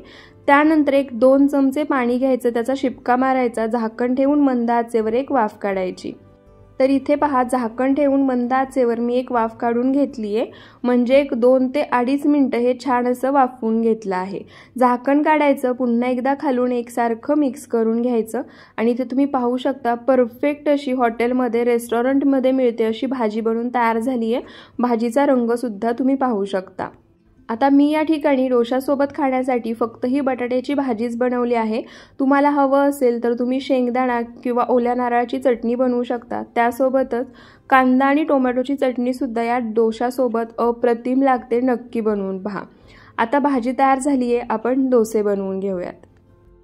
त्यानंतर 1-2 चमचे पाणी घ्यायचं, त्याचा शिपका मारायचा, झाकण ठेवून मंद आचेवर एक वाफ काढायची। तर इथे पहा झाकण ठेवून मंद आचेवर मी एक वाफ काढून घेतलीये, म्हणजे 2 ते 2.5 मिनिटं हे छान असं वाफवून घेतलं आहे। झाकण काढायचं, पुन्हा एकदा खालून एकसारखं मिक्स करून घ्यायचं आणि इथे तुम्ही पाहू शकता परफेक्ट अशी हॉटेलमध्ये रेस्टॉरंटमध्ये मिळते अशी भाजी बनवून तयार झाली आहे। भाजीचा रंग सुद्धा तुम्ही पाहू शकता। आता मी या ठिकाणी डोशासोबत खाण्यासाठी फक्त ही बटाट्याची भाजीच बनवली आहे। तुम्हाला हवं असेल तर तुम्ही शेंगदाणा किंवा ओल्या नारळाची चटणी बनवू शकता। त्यासोबतच कांदा आणि टोमॅटोची चटणी सुद्धा या डोशासोबत अप्रतिम लागते, नक्की बनवून पहा। आता भाजी तयार झाली आहे, आपण डोसे बनवून घेऊयात।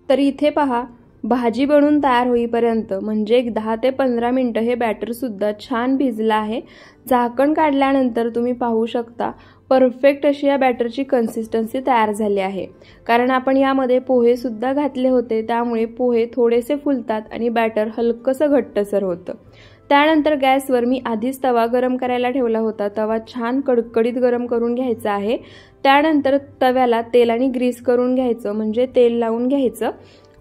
तर इथे पहा भाजी बनवून तयार होईपर्यंत म्हणजे 10 ते 15 मिनिटं हे बॅटर सुद्धा छान भिजलं आहे। झाकण काढल्यानंतर तुम्ही पाहू शकता परफेक्ट अशी या बॅटरची कन्सिस्टन्सी तयार झाली आहे, कारण आपण यामध्ये पोहे सुद्धा घातले होते त्यामुळे पोहे थोडेसे फुलतात आणि बॅटर हलकंसं घट्टसर होतं। त्यानंतर गॅसवर मी आधीच तवा गरम करायला ठेवला होता। तवा छान कडकडीत गरम करून घ्यायचा आहे। त्यानंतर तव्याला तेलाने ग्रीस करून घ्यायचं, म्हणजे तेल लावून घ्यायचं।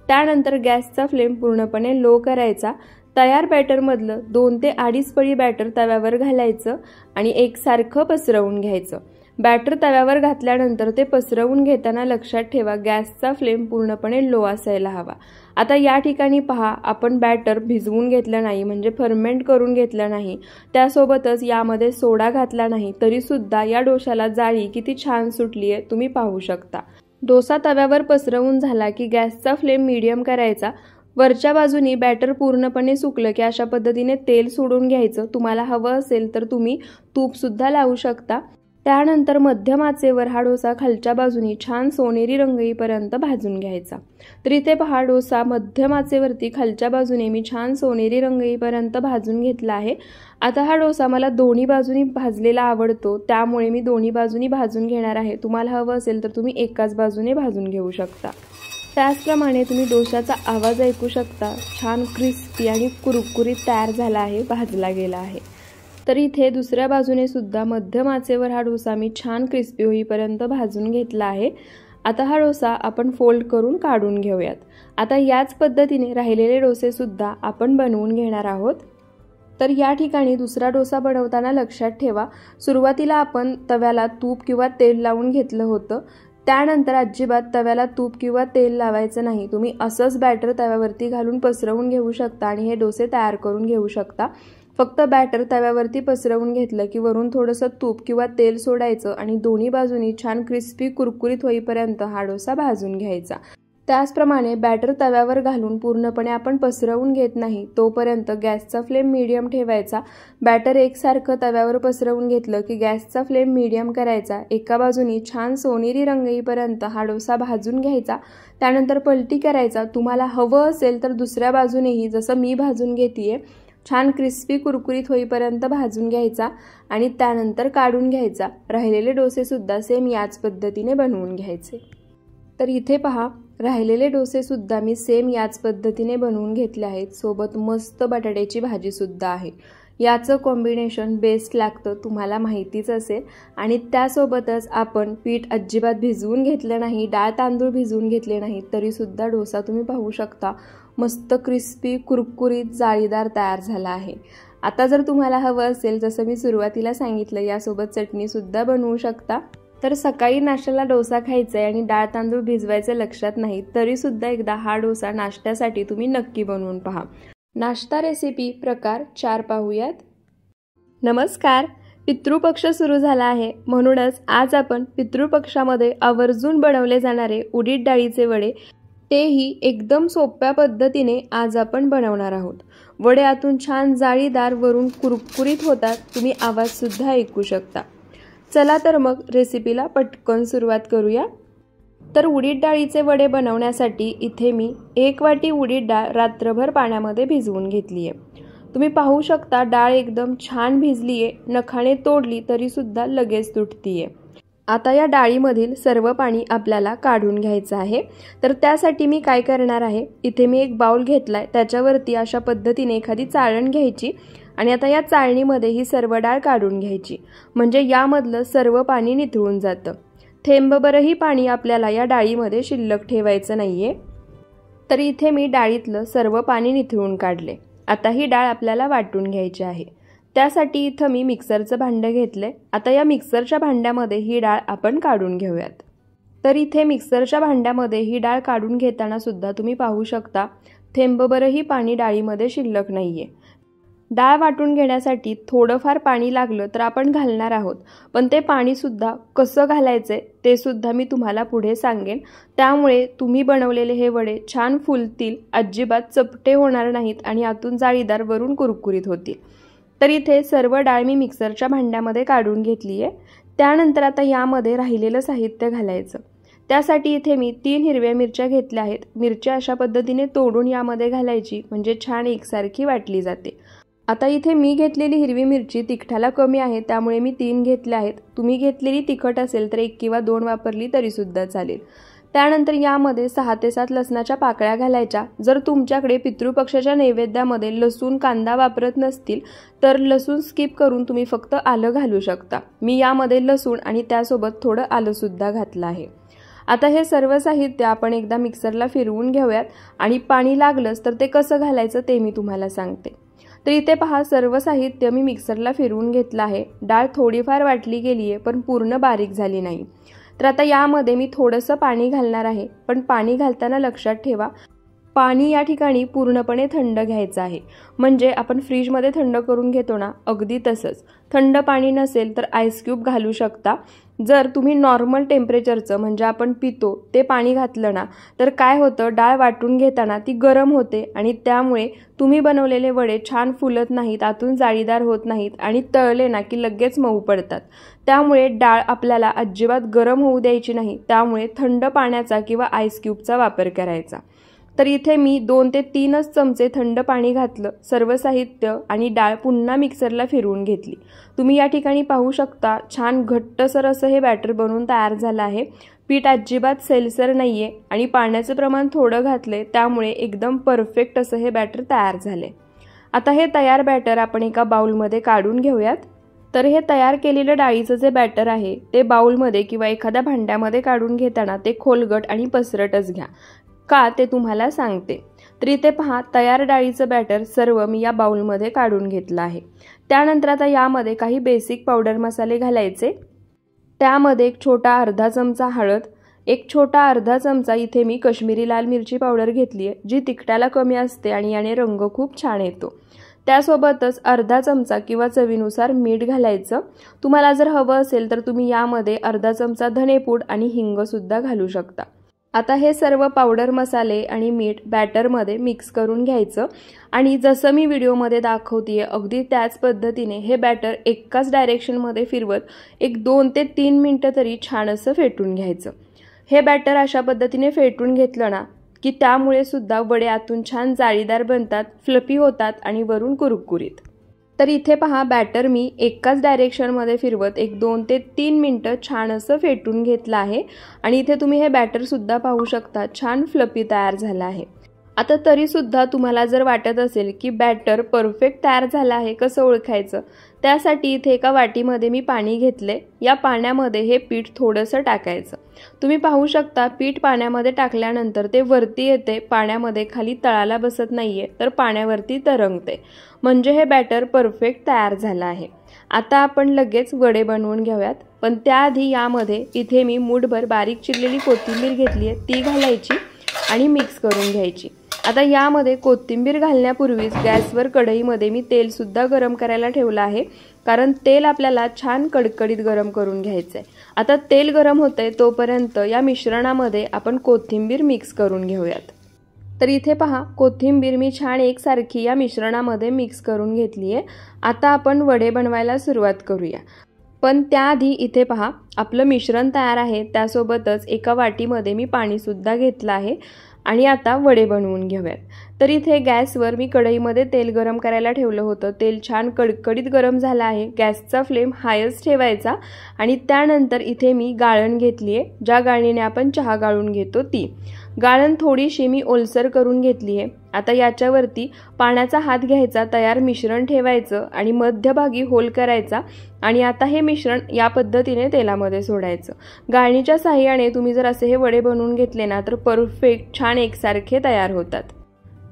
त्यानंतर गॅसचा फ्लेम पूर्णपणे लो करायचा। तयार बॅटरमधलं 2 ते 2.5 पळी बॅटर तव्यावर घालायचं आणि एकसारखं पसरवून घ्यायचं। बॅटर तव्यावर घातल्यानंतर ते पसरवून घेताना लक्षात ठेवा गॅसचा फ्लेम पूर्णपणे लो असायला हवा। आता या ठिकाणी पहा आपण बॅटर भिजवून घेतलं नाही, म्हणजे फर्मेंट करून घेतलं नाही, त्यासोबतच यामध्ये सोडा घातला नाही, तरी सुद्धा या डोशाला जाळी किती छान सुटली आहे तुम्ही पाहू शकता। डोसा तव्यावर पसरवून झाला की गॅसचा फ्लेम मीडियम करायचा। वरच्या बाजूनी बॅटर पूर्णपणे सुकलं की अशा पद्धतीने तेल सोडून घ्यायचं। तुम्हाला हवं असेल तर तुम्ही तूप सुद्धा लावू शकता। त्यानंतर मध्यम आचेवर हा डोसा खालच्या बाजूनी छान सोनेरी रंग येईपर्यंत भाजून घ्यायचा। तर इथे पहा डोसा मध्यम आचेवरती खालच्या बाजूने मी छान सोनेरी रंग येईपर्यंत भाजून घेतला आहे। आता हा डोसा मला दोन्ही बाजूनी भाजलेला आवडतो, त्यामुळे मी दोन्ही बाजूनी भाजून घेणार आहे। तुम्हाला हवं असेल तर तुम्ही एकाच बाजूने भाजून घेऊ शकता। त्याचप्रमाणे तुम्ही डोशाचा आवाज ऐकू शकता, छान क्रिस्पी आणि कुरकुरीत तयार झाला आहे, भाजला गेला आहे। तर इथे दुसऱ्या बाजूने सुद्धा मध्यम आचेवर हा डोसा मी छान क्रिस्पी होईपर्यंत भाजून घेतला आहे। आता हा डोसा आपण फोल्ड करून काढून घेऊयात। आता याच पद्धतीने राहिलेले डोसे सुद्धा आपण बनवून घेणार आहोत। तर या ठिकाणी दुसरा डोसा बनवताना लक्षात ठेवा, सुरुवातीला आपण तव्याला तूप किंवा तेल लावून घेतलं होतं, त्यानंतर अजिबात तव्याला तूप किंवा तेल लावायचं नाही। तुम्ही असंच बॅटर तव्यावरती घालून पसरवून घेऊ शकता आणि हे डोसे तयार करून घेऊ शकता। फक्त बॅटर तव्यावरती पसरवून घेतलं की वरून थोडंसं तूप किंवा तेल सोडायचं आणि दोन्ही बाजूनी छान क्रिस्पी कुरकुरीत होईपर्यंत हा डोसा भाजून घ्यायचा। त्याचप्रमाणे बॅटर तव्यावर घालून पूर्णपणे आपण पसरवून घेत नाही, तोपर्यंत गॅसचा फ्लेम मीडियम ठेवायचा। बॅटर एकसारखं तव्यावर पसरवून घेतलं की गॅसचा फ्लेम मीडियम करायचा। एका बाजूनी छान सोनेरी रंग येईपर्यंत हा डोसा भाजून घ्यायचा, त्यानंतर पलटी करायचा। तुम्हाला हवं असेल तर दुसऱ्या बाजूनेही जसं मी भाजून घेतेय छान क्रिस्पी कुरकुरीत होईपर्यंत भाजून घ्यायचा आणि त्यानंतर काढून घ्यायचा। राहिलेले डोसे सुद्धा सेम याच पद्धतीने बनवून घ्यायचे। तर इथे पहा, राहिलेले डोसे सुद्धा मी सेम याच पद्धतीने बनवून घेतले आहेत। सोबत मस्त बटाट्याची भाजी सुद्धा आहे। याचं कॉम्बिनेशन बेस्ट लागतं, तुम्हाला माहितीच असेल। आणि त्यासोबतच आपण पीठ अजिबात भिजवून घेतलं नाही, डाळ तांदूळ भिजवून घेतले नाही, तरी सुद्धा डोसा तुम्ही पाहू शकता मस्त क्रिस्पी कुरकुरीत जाळीदार तयार झाला आहे। आता जर तुम्हाला हवं असेल, जसं मी सुरुवातीला सांगितलं, यासोबत चटणी सुद्धा बनवू शकता। तर सकाळी नाश्त्याला डोसा खायचा आहे आणि डाळ तांदूळ भिजवायचे लक्षात नाही, तरी सुद्धा एकदा हा डोसा नाश्त्यासाठी तुम्ही नक्की बनवून पहा। नाश्ता रेसिपी प्रकार 4 पाहूयात। नमस्कार, पितृपक्ष सुरू झाला आहे, म्हणूनच आज आपण पितृपक्षामध्ये आवर्जून बनवले जाणारे उडीद डाळीचे वडे, तेही एकदम सोप्या पद्धतीने आज आपण बनवणार आहोत। वडे आतून छान जाळीदार, वरून कुरकुरीत होतात, तुम्ही आवाज सुद्धा ऐकू शकता। चला तर मग रेसिपीला पटकन सुरुवात करूया। तर उडीद डाळीचे वडे बनवण्यासाठी इथे मी 1 वाटी उडीद डाळ रात्रभर पाण्यामध्ये भिजवून घेतली आहे। तुम्ही पाहू शकता डाळ एकदम छान भिजली आहे, नखाने तोडली तरी सुद्धा लगेच तुटतीये। आता या डाळीमधील सर्व पाणी आपल्याला काढून घ्यायचं आहे। तर त्यासाठी मी काय करणार आहे, इथे मी एक बाउल घेतलाय, त्याच्यावरती अशा पद्धतीने एखादी चाळण घ्यायची आणि आता या चाळणीमध्ये ही सर्व डाळ काढून घ्यायची, म्हणजे यामधलं सर्व पाणी निथळून जातं। थेंबभरही पाणी आपल्याला या डाळीमध्ये शिल्लक ठेवायचं नाहीये। तर इथे मी डाळीतलं सर्व पाणी निथळून काढले। आता ही डाळ आपल्याला वाटून घ्यायची आहे। त्यासाठी इथं मी मिक्सरचं भांडं घेतले। आता या मिक्सरच्या भांड्यामध्ये ही डाळ आपण काढून घेऊयात। तर इथे मिक्सरच्या भांड्यामध्ये ही डाळ काढून घेताना सुद्धा तुम्ही पाहू शकता थेंबभरही पाणी डाळीमध्ये शिल्लक नाहीये। डाळ वाटून घेण्यासाठी थोडंफार पाणी लागलं तर आपण घालणार आहोत, पण ते पाणी सुद्धा कसं घालायचे ते सुद्धा मी तुम्हाला पुढे सांगेन। त्यामुळे तुम्ही बनवलेले हे वडे छान फुलतील, अजिबात चपटे होणार नाहीत आणि आतून जाळीदार, वरून कुरकुरीत होतील। तर इथे सर्व डाळ मी मिक्सरच्या भांड्यामध्ये काढून घेतली आहे। त्यानंतर आता यामध्ये राहिलेलं साहित्य घालायचं। त्यासाठी इथे मी 3 हिरव्या मिरच्या घेतल्या आहेत। मिरच्या अशा पद्धतीने तोडून यामध्ये घालायची, म्हणजे छान एकसारखी वाटली जाते। आता इथे मी घेतलेली हिरवी मिरची तिखटाला कमी आहे, त्यामुळे मी 3 घेतल्या आहेत। तुम्ही घेतलेली तिखट असेल तर 1 किंवा 2 वापरली तरी सुद्धा चालेल। त्यानंतर यामध्ये 6 ते 7 लसणाच्या पाकळ्या घालायच्या। जर तुमच्याकडे पितृपक्षाच्या नैवेद्यामध्ये लसूण कांदा वापरत नसतील तर लसूण स्किप करून तुम्ही फक्त आलं घालू शकता। मी यामध्ये लसूण आणि त्यासोबत थोडं आलं सुद्धा घातलं आहे। आता हे सर्व साहित्य आपण एकदा मिक्सरला फिरवून घेऊयात आणि पाणी लागलंच तर ते कसं घालायचं ते मी तुम्हाला सांगते। तर इथे पहा, सर्व साहित्य मी मिक्सरला फिरवून घेतलं आहे। डाळ थोडीफार वाटली गेली आहे, पण पूर्ण बारीक झाली नाही। तर आता यामध्ये मी थोडंसं पाणी घालणार आहे, पण पाणी घालताना लक्षात ठेवा पाणी या ठिकाणी पूर्णपणे थंड घ्यायचं आहे, म्हणजे आपण फ्रीजमध्ये थंड करून घेतो ना, अगदी तसंच। थंड पाणी नसेल तर आईस क्यूब घालू शकता। जर तुम्ही नॉर्मल टेम्परेचरचं, म्हणजे आपण पितो ते पाणी घातलं ना, तर काय होतं, डाळ वाटून घेताना ती गरम होते आणि त्यामुळे तुम्ही बनवलेले वडे छान फुलत नाहीत, आतून जाळीदार होत नाहीत आणि तळले ना की लगेच मऊ पडतात। त्यामुळे डाळ आपल्याला अजिबात गरम होऊ द्यायची नाही, त्यामुळे थंड पाण्याचा किंवा आईस क्यूबचा वापर करायचा। तर इथे मी 2 ते 3 चमचे थंड पाणी घातलं, सर्व साहित्य आणि डाळ पुन्हा मिक्सरला फिरवून घेतली। तुम्ही या ठिकाणी पाहू शकता छान घट्टसर असं हे बॅटर बनवून तयार झालं आहे। पीठ अजिबात सैलसर नाहीये आणि पाण्याचं प्रमाण थोडं घातले, त्यामुळे एकदम परफेक्ट असं हे बॅटर तयार झाले। आता हे तयार बॅटर आपण एका बाउलमध्ये काढून घेऊयात। तर हे तयार केलेलं डाळीचं जे बॅटर आहे ते बाउलमध्ये किंवा एखाद्या भांड्यामध्ये काढून घेताना ते खोलगट आणि पसरटच घ्या, का ते तुम्हाला सांगते। तर इथे पहा, तयार डाळीचं बॅटर सर्व मी या बाउलमध्ये काढून घेतलं आहे। त्यानंतर आता यामध्ये काही बेसिक पावडर मसाले घालायचे। त्यामध्ये एक छोटा अर्धा चमचा हळद, एक छोटा अर्धा चमचा इथे मी काश्मीरी लाल मिरची पावडर घेतली आहे, जी तिखटाला कमी असते आणि याने रंग खूप छान येतो। त्यासोबतच अर्धा चमचा किंवा चवीनुसार मीठ घालायचं। तुम्हाला जर हवं असेल तर तुम्ही यामध्ये अर्धा चमचा धनेपूड आणि हिंग सुद्धा घालू शकता। आता हे सर्व पावडर मसाले आणि मीठ बॅटरमध्ये मिक्स करून घ्यायचं आणि जसं मी व्हिडिओमध्ये दाखवतेय अगदी त्याच पद्धतीने हे बॅटर एकाच डायरेक्शनमध्ये फिरवत एक 2 ते 3 मिनिटं तरी छान असं फेटून घ्यायचं। हे बॅटर अशा पद्धतीने फेटून घेतलं ना की त्यामुळे सुद्धा वडे आतून छान जाळीदार बनतात, फ्लफी होतात आणि वरून कुरकुरीत। तर इथे पहा, बॅटर मी एकाच डायरेक्शनमध्ये फिरवत एक 2 ते 3 मिनिटं छान असं फेटून घेतलं आहे आणि इथे तुम्ही हे बॅटर सुद्धा पाहू शकता, छान फ्लफी तयार झाला आहे। आता तरी सुद्धा तुम्हाला जर वाटत असेल की बॅटर परफेक्ट तयार झालं आहे, कसं ओळखायचं? त्यासाठी इथे एका वाटीमध्ये मी पाणी घेतले। या पाण्यामध्ये हे पीठ थोडंसं टाकायचं। तुम्ही पाहू शकता, पीठ पाण्यामध्ये टाकल्यानंतर ते वरती येते, पाण्यामध्ये खाली तळाला बसत नाहीये, तर पाण्यावरती तरंगते, म्हणजे हे बॅटर परफेक्ट तयार झालं आहे। आता आपण लगेच वडे बनवून घेऊयात, पण त्याआधी यामध्ये इथे मी मूठभर बारीक चिरलेली कोथिंबीर घेतली आहे, ती घालायची आणि मिक्स करून घ्यायची। आता यामध्ये कोथिंबीर घालण्यापूर्वीच गॅसवर कढईमध्ये मी तेल सुद्धा गरम करायला ठेवलं आहे, कारण तेल आपल्याला छान कडकडीत गरम करून घ्यायचं आहे। आता तेल गरम होतंय तोपर्यंत या मिश्रणामध्ये आपण कोथिंबीर मिक्स करून घेऊयात। तर इथे पहा, कोथिंबीर मी छान एकसारखी या मिश्रणामध्ये मिक्स करून घेतली आहे। आता आपण वडे बनवायला सुरुवात करूया, पण त्याआधी इथे पहा, आपलं मिश्रण तयार आहे। त्यासोबतच एका वाटीमध्ये मी पाणी सुद्धा घेतलं आहे आणि आता वडे बनवून घेऊयात। तर इथे गॅसवर मी कढईमध्ये तेल गरम करायला ठेवलं होतं। तेल छान कडकडीत गरम झालं आहे। गॅसचा फ्लेम हायच ठेवायचा आणि त्यानंतर इथे मी गाळण घेतली आहे, ज्या गाळणीने आपण चहा गाळून घेतो ती गाळण थोडीशी मी ओलसर करून घेतली आहे। आता याच्यावरती पाण्याचा हात घ्यायचा, तयार मिश्रण ठेवायचं आणि मध्यभागी होल करायचा आणि आता हे मिश्रण या पद्धतीने तेलामध्ये सोडायचं। गाळणीच्या साहाय्याने तुम्ही जर असे हे वडे बनवून घेतले ना तर परफेक्ट छान एकसारखे तयार होतात।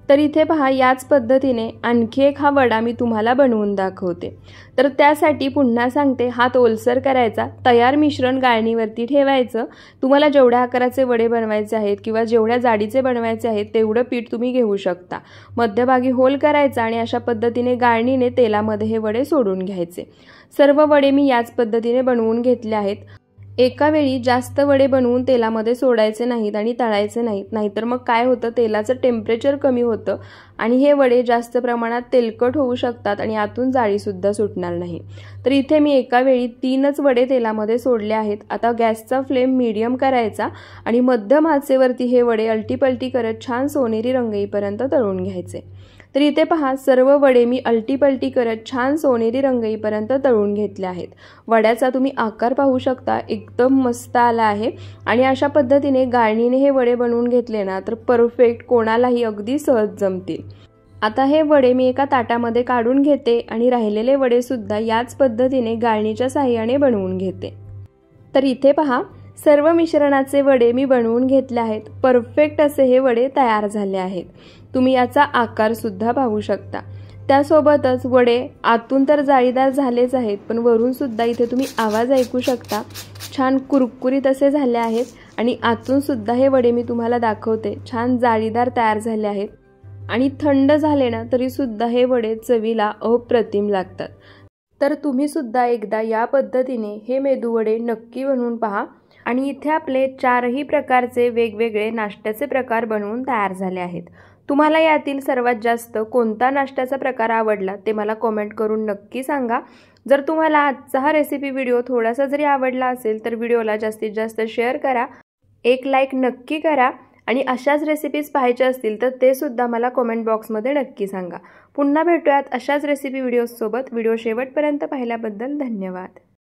तर इथे पहा, याच पद्धतीने आणखी एक हा वडा मी तुम्हाला बनवून दाखवते। तर त्यासाठी पुन्हा सांगते, हात ओलसर करायचा, तयार मिश्रण गाळणीवरती ठेवायचं। तुम्हाला जेवढ्या आकाराचे वडे बनवायचे आहेत किंवा जेवढ्या जाडीचे बनवायचे आहेत तेवढं पीठ तुम्ही घेऊ शकता। मध्यभागी होल करायचा आणि अशा पद्धतीने गाळणीने तेलामध्ये हे वडे सोडून घ्यायचे। सर्व वडे मी याच पद्धतीने बनवून घेतले आहेत। एका वेळी जास्त वडे बनवून तेलामध्ये सोडायचे नाहीत आणि तळायचे नाहीत, नाहीतर मग काय होतं, तेलाचं टेम्परेचर कमी होतं आणि हे वडे जास्त प्रमाणात तेलकट होऊ शकतात आणि आतून जाळी सुद्धा सुटणार नाही। तर इथे मी एका वेळी 3च वडे तेलामध्ये सोडले आहेत। आता गॅसचा फ्लेम मीडियम करायचा आणि मध्यम आचेवरती हे वडे अलटीपलटी करत छान सोनेरी रंग येईपर्यंत तळून घ्यायचे। तर इथे पहा, सर्व वडे मी अलटीपलटी करत छान सोनेरी रंग येईपर्यंत तळून घेतले आहेत। वड्याचा तुम्ही आकार पाहू शकता, एकदम मस्त आला आहे आणि अशा पद्धतीने गाळणीने हे वडे बनवून घेतले ना तर परफेक्ट कोणालाही अगदी सहज जमतील। आता हे वडे मी एका ताटामध्ये काढून घेते आणि राहिलेले वडे सुद्धा याच पद्धतीने गाळणीच्या साहाय्याने बनवून घेते। तर इथे पहा, सर्व मिश्रणाचे वडे मी बनवून घेतले आहेत। परफेक्ट असे हे वडे तयार झाले आहेत। तुम्ही याचा आकार सुद्धा पाहू शकता। त्यासोबतच वडे आतून तर जाळीदार झालेच आहेत, पण वरून सुद्धा इथे तुम्ही आवाज ऐकू शकता, छान कुरकुरीत असे झाले आहेत आणि आतून सुद्धा हे वडे मी तुम्हाला दाखवते, छान जाळीदार तयार झाले आहेत आणि थंड झाले ना तरी सुद्धा हे वडे चवीला अप्रतिम लागतात। तर तुम्ही सुद्धा एकदा या पद्धतीने हे मेदूवडे नक्की बनवून पहा। आणि इथे आपले 4ही प्रकारचे वेगवेगळे नाश्त्याचे प्रकार बनवून तयार झाले आहेत। तुम्हाला यातील सर्वात जास्त कोणता नाश्त्याचा प्रकार आवडला ते मला कमेंट करून नक्की सांगा। जर तुम्हाला आजचा हा रेसिपी व्हिडिओ थोडासा जरी आवडला असेल तर व्हिडिओला जास्तीत जास्त शेअर करा, एक लाईक नक्की करा आणि अशाच रेसिपीज पाहायच्या असतील तर ते सुद्धा मला कमेंट बॉक्समध्ये नक्की सांगा। पुन्हा भेटूयात अशाच रेसिपी व्हिडिओज सोबत। व्हिडिओ शेवटपर्यंत पाहिल्याबद्दल धन्यवाद।